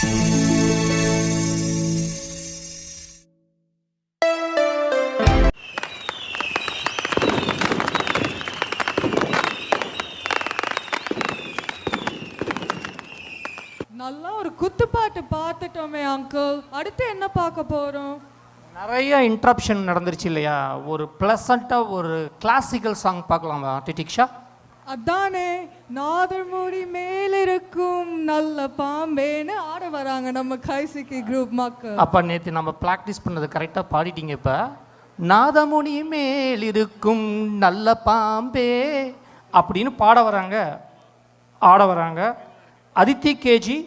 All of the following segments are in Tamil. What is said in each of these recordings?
நல்லா ஒரு குத்துப்பாட்டு பார்த்துட்டோமே அங்கிள், அடுத்து என்ன பார்க்க போறோம்? நிறைய இன்ட்ரப்ஷன் நடந்துருச்சு இல்லையா? ஒரு ப்ளசண்ட்டாக ஒரு கிளாசிக்கல் சாங் பார்க்கலாமா டிடிக்ஷா? அதானே, நாதர்மொழி மேலிருக்கும் நல்ல பாம்பேன்னு ஆட வராங்க நம்ம கைசிக்கி குரூப் மக்கள். அப்போ நேற்று நம்ம ப்ராக்டிஸ் பண்ணது கரெக்டாக பாடிட்டீங்க. இப்போ நாதமுனி மேல் இருக்கும் நல்ல பாம்பே அப்படின்னு பாட வராங்க, ஆட வராங்க. அதித்தி கேஜி,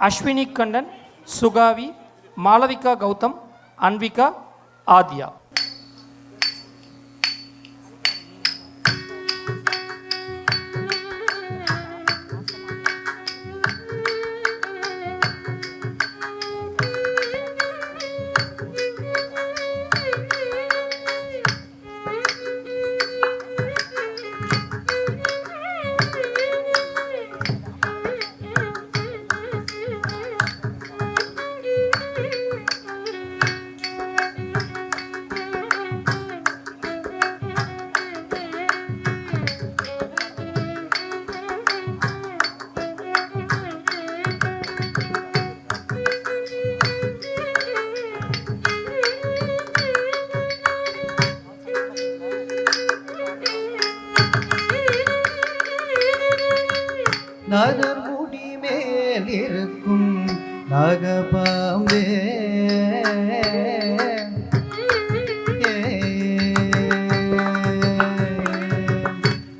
அஸ்வினி கண்டன், சுகாவி, மாளவிகா கௌதம், அன்விகா, ஆத்யா. நாதர்முடி மேல் இருக்கும் நாகபாம்பே,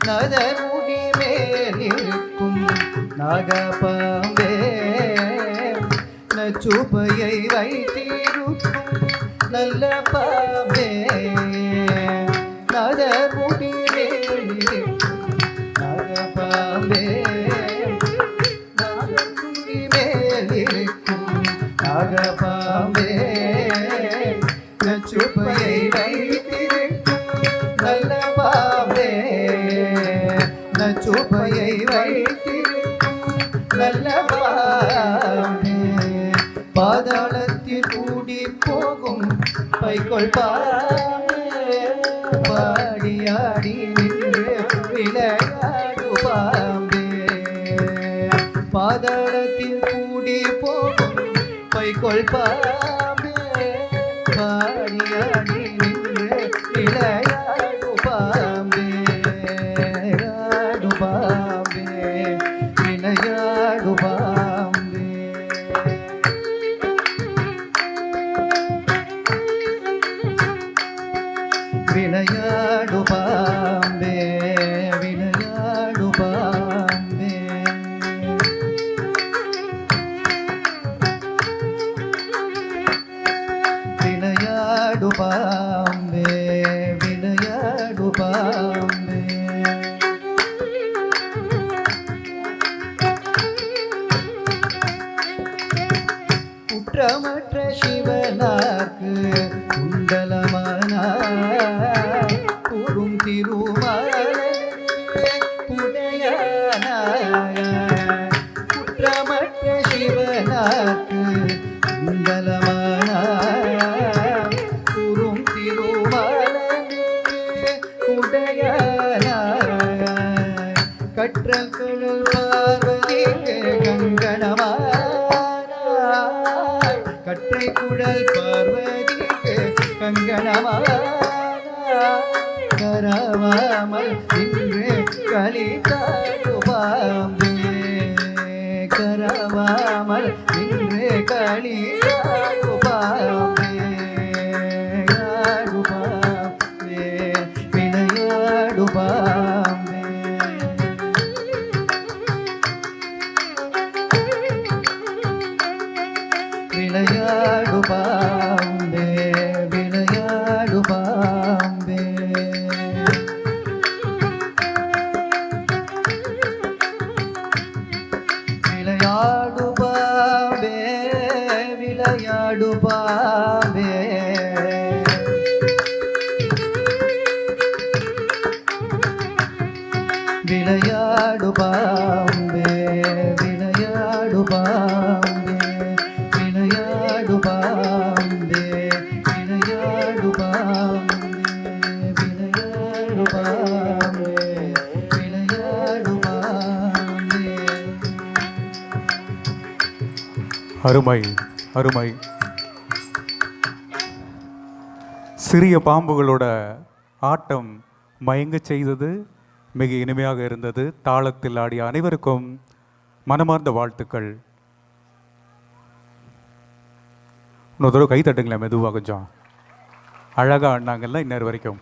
நாதர்முடி மேல் இருக்கும் நாகபாம்பே, நச்சுப்பையை வைத்திருக்கும் நல்ல பாம்பே, நாதர்முடி மேல் இருக்கும் நாகபாம்பே, நாகபாம்பே, நச்சுப்பையை வைத்திருக்கும் நல்ல பாம்பே, நச்சுப்பையை வைத்திருக்கும் நல்ல பாம்பே, பாதாளத்தில் கூடி போகும் பைக்கொள் பாம்பே, பாடியாடி நின்று விளையாடு பாம்பே, பாதாளத்தில் கூடி போகும் பைக்கொள் பாம்பே, பாடியாடி நின்று விளையாடு பாம்பே, ஆடு பாம்பே, விளையாடு பாம்பே. விளையாடு பாம்பே, விளையாடு பாம்பே. விளையாடு பாம்பே, விளையாடு பாம்பே. குற்றமற்ற சிவனாக்கு குண்டலமானாய் கூறும் திருமாலுக்கு புடையானாய், குற்றமற்ற சிவனாக்கு குண்டலமானாய் கூறும் திருமாலுக்கு புடையானாய், கற்றல் கடல் பார்வதிக்கு கங்கணமானாய், கற்றை குழல் பார்வதிக்கு கங்கணமானாய், கரவாமல் இன்று களித்தாடு பாம்பே, கரவாமல் இன்று களித்தாடு பாம்பே, ஆடு பாம்பே, விளையாடு பாம்பே. விளையாடு பாம்பே, விளையாடு பாம்பே. விளையாடு பாம்பே, விளையாடு பாம்பே. விளையாடு பாம்பே, விளையாடு பாம்பே. அருமை அருமை. சிறிய பாம்புகளோட ஆட்டம் மயங்கச் செய்தது, மிக இனிமையாக இருந்தது. தாளத்தில் ஆடிய அனைவருக்கும் மனமார்ந்த வாழ்த்துக்கள். இன்னொரு தடவை கை தட்டுங்களேன் மெதுவாக, கொஞ்சம் அழகாக ஆடினாங்கல்ல இந்நேரம் வரைக்கும்.